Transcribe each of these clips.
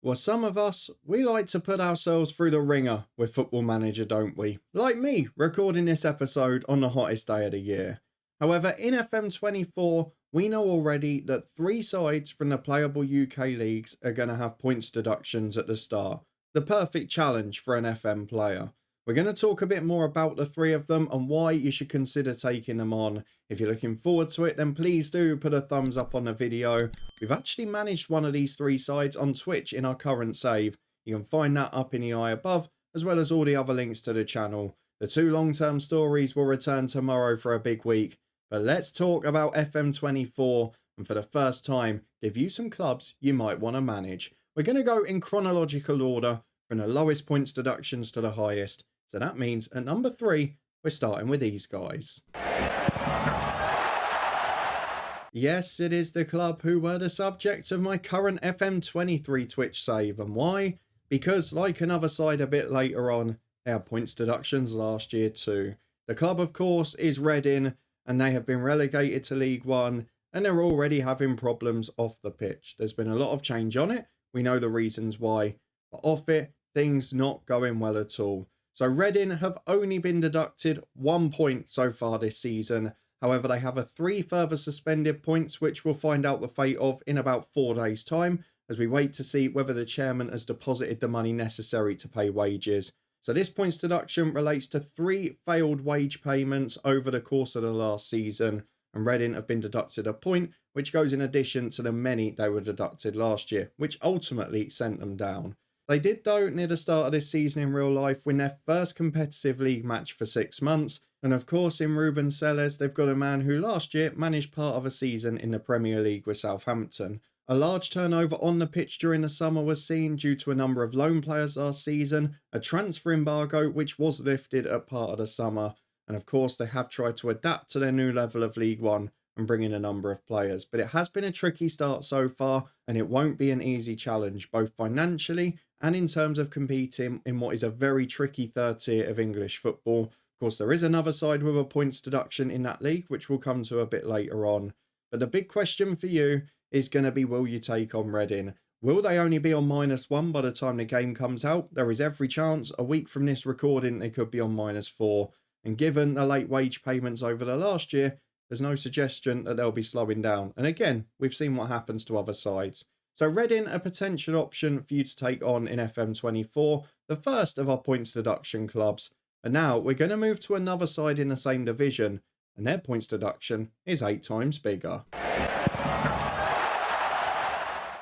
Well, some of us, we like to put ourselves through the ringer with Football Manager, don't we? Like me, recording this episode on the hottest day of the year. However, in FM24, we know already that three sides from the playable UK leagues are going to have points deductions at the start. The perfect challenge for an FM player. We're going to talk a bit more about the three of them and why you should consider taking them on. If you're looking forward to it, then please do put a thumbs up on the video. We've actually managed one of these three sides on Twitch in our current save. You can find that up in the eye above, as well as all the other links to the channel. The two long-term stories will return tomorrow for a big week. But let's talk about FM24 and for the first time, give you some clubs you might want to manage. We're going to go in chronological order from the lowest points deductions to the highest. So that means at number 3, we're starting with these guys. Yes, it is the club who were the subject of my current FM23 Twitch save. And why? Because like another side a bit later on, they had points deductions last year too. The club, of course, is Reading, and they have been relegated to League One, and they're already having problems off the pitch. There's been a lot of change on it. We know the reasons why. But off it, things not going well at all. So Reading have only been deducted 1 point so far this season. However, they have 3 further suspended points, which we'll find out the fate of in about 4 days' time, as we wait to see whether the chairman has deposited the money necessary to pay wages. So this points deduction relates to 3 failed wage payments over the course of the last season, and Reading have been deducted a point, which goes in addition to the many they were deducted last year, which ultimately sent them down. They did, though, near the start of this season in real life, win their first competitive league match for 6 months. And of course, in Ruben Sellers, they've got a man who last year managed part of a season in the Premier League with Southampton. A large turnover on the pitch during the summer was seen due to a number of loan players last season, a transfer embargo which was lifted at part of the summer. And of course, they have tried to adapt to their new level of League One and bring in a number of players. But it has been a tricky start so far, and it won't be an easy challenge, both financially and in terms of competing in what is a very tricky third tier of English football. Of course, there is another side with a points deduction in that league, which we'll come to a bit later on. But the big question for you is going to be, will you take on Reading? Will they only be on -1 by the time the game comes out? There is every chance a week from this recording they could be on -4. And given the late wage payments over the last year, there's no suggestion that they'll be slowing down. And again, we've seen what happens to other sides. So Reading, a potential option for you to take on in FM24, the first of our points deduction clubs. And now we're going to move to another side in the same division, and their points deduction is 8 times bigger.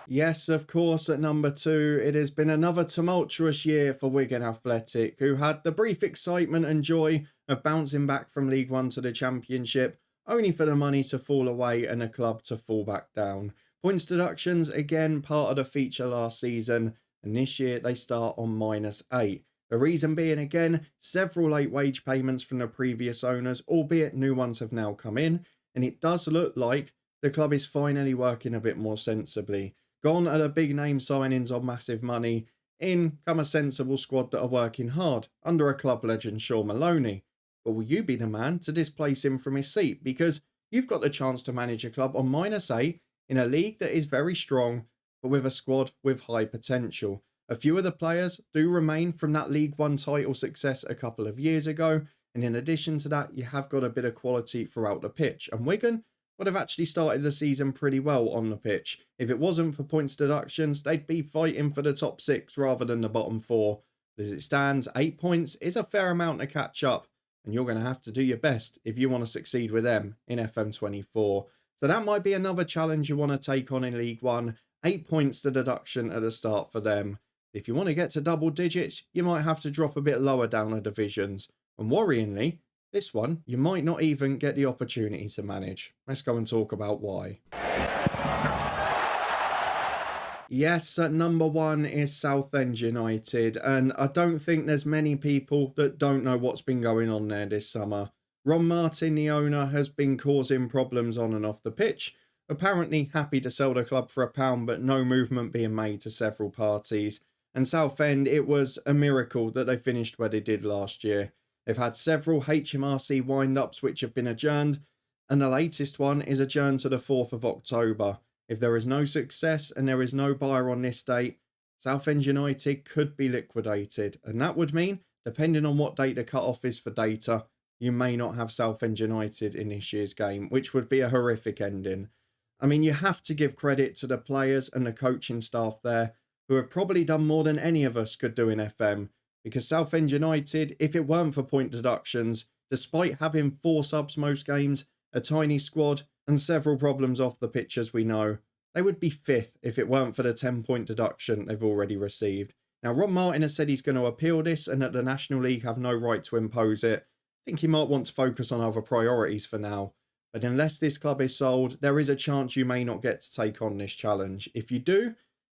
Yes, of course, at number 2, it has been another tumultuous year for Wigan Athletic, who had the brief excitement and joy of bouncing back from League One to the Championship, only for the money to fall away and the club to fall back down. Points deductions, again, part of the feature last season, and this year they start on -8. The reason being, again, several late wage payments from the previous owners, albeit new ones have now come in, and it does look like the club is finally working a bit more sensibly. Gone are the big name signings on massive money, in come a sensible squad that are working hard, under a club legend Sean Maloney. But will you be the man to displace him from his seat? Because you've got the chance to manage a club on -8, in a league that is very strong, but with a squad with high potential. A few of the players do remain from that League One title success a couple of years ago, and in addition to that, you have got a bit of quality throughout the pitch. And Wigan would have actually started the season pretty well on the pitch. If it wasn't for points deductions, they'd be fighting for the top 6 rather than the bottom 4. As it stands, 8 points is a fair amount to catch up, and you're going to have to do your best if you want to succeed with them in FM24. So that might be another challenge you want to take on in League One. 8 points to deduction at the start for them. If you want to get to double digits, you might have to drop a bit lower down the divisions. And worryingly, this one, you might not even get the opportunity to manage. Let's go and talk about why. Yes, at number 1 is Southend United, and I don't think there's many people that don't know what's been going on there this summer. Ron Martin, the owner, has been causing problems on and off the pitch, apparently happy to sell the club for £1, but no movement being made to several parties. And Southend, it was a miracle that they finished where they did last year. They've had several HMRC wind-ups which have been adjourned, and the latest one is adjourned to the 4th of October. If there is no success and there is no buyer on this date, Southend United could be liquidated, and that would mean, depending on what date the cut-off is for data, you may not have Southend United in this year's game, which would be a horrific ending. I mean, you have to give credit to the players and the coaching staff there, who have probably done more than any of us could do in FM, because Southend United, if it weren't for point deductions, despite having 4 subs most games, a tiny squad, and several problems off the pitch as we know, they would be 5th if it weren't for the 10-point deduction they've already received. Now, Ron Martin has said he's going to appeal this and that the National League have no right to impose it. I think he might want to focus on other priorities for now. But unless this club is sold, there is a chance you may not get to take on this challenge. If you do,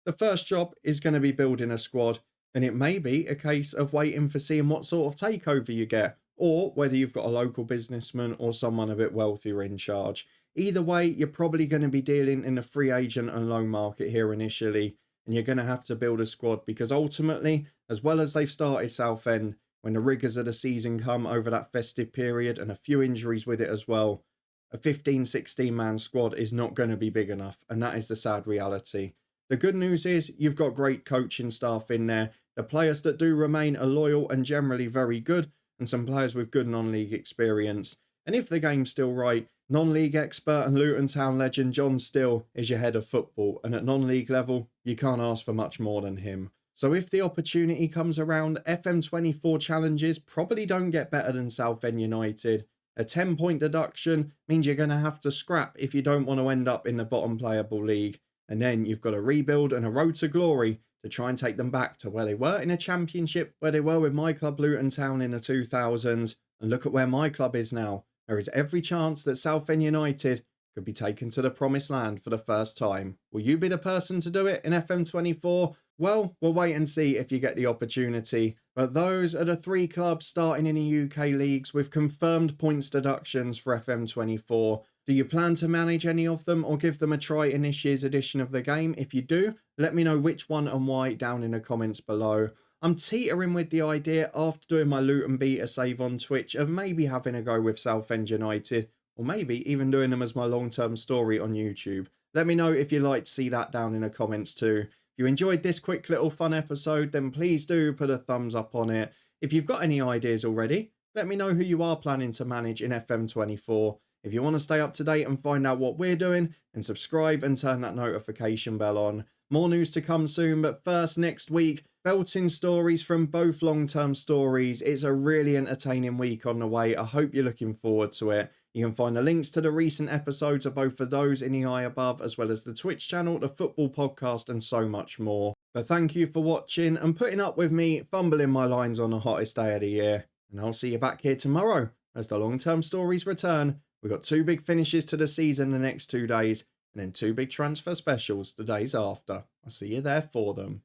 the first job is going to be building a squad, and it may be a case of waiting for seeing what sort of takeover you get, or whether you've got a local businessman or someone a bit wealthier in charge. Either way, you're probably going to be dealing in the free agent and loan market here initially, and you're going to have to build a squad because ultimately, as well as they've started Southend, when the rigours of the season come over that festive period and a few injuries with it as well, a 15-16 man squad is not going to be big enough, and that is the sad reality. The good news is you've got great coaching staff in there. The players that do remain are loyal and generally very good, and some players with good non-league experience. And if the game's still right, non-league expert and Luton Town legend John Still is your head of football, and at non-league level, you can't ask for much more than him. So if the opportunity comes around, FM24 challenges probably don't get better than Southend United. A 10-point deduction means you're going to have to scrap if you don't want to end up in the bottom playable league. And then you've got a rebuild and a road to glory to try and take them back to where they were in a championship, where they were with my club Luton Town in the 2000s. And look at where my club is now. There is every chance that Southend United could be taken to the promised land for the first time. Will you be the person to do it in FM24? Well, we'll wait and see if you get the opportunity. But those are the 3 clubs starting in the UK leagues with confirmed points deductions for FM24. Do you plan to manage any of them or give them a try in this year's edition of the game? If you do, let me know which one and why down in the comments below. I'm teetering with the idea after doing my Luton beta save on Twitch of maybe having a go with Southend United, or maybe even doing them as my long-term story on YouTube. Let me know if you'd like to see that down in the comments too. If you enjoyed this quick little fun episode, then please do put a thumbs up on it. If you've got any ideas already, let me know who you are planning to manage in FM24. If you want to stay up to date and find out what we're doing, then subscribe and turn that notification bell on. More news to come soon, but first, next week, belting stories from both long-term stories. It's a really entertaining week on the way. I hope you're looking forward to it. You can find the links to the recent episodes of both of those in the eye above, as well as the Twitch channel, the football podcast, and so much more. But thank you for watching and putting up with me fumbling my lines on the hottest day of the year. And I'll see you back here tomorrow as the long-term stories return. We've got 2 big finishes to the season the next 2 days, and then 2 big transfer specials the days after. I'll see you there for them.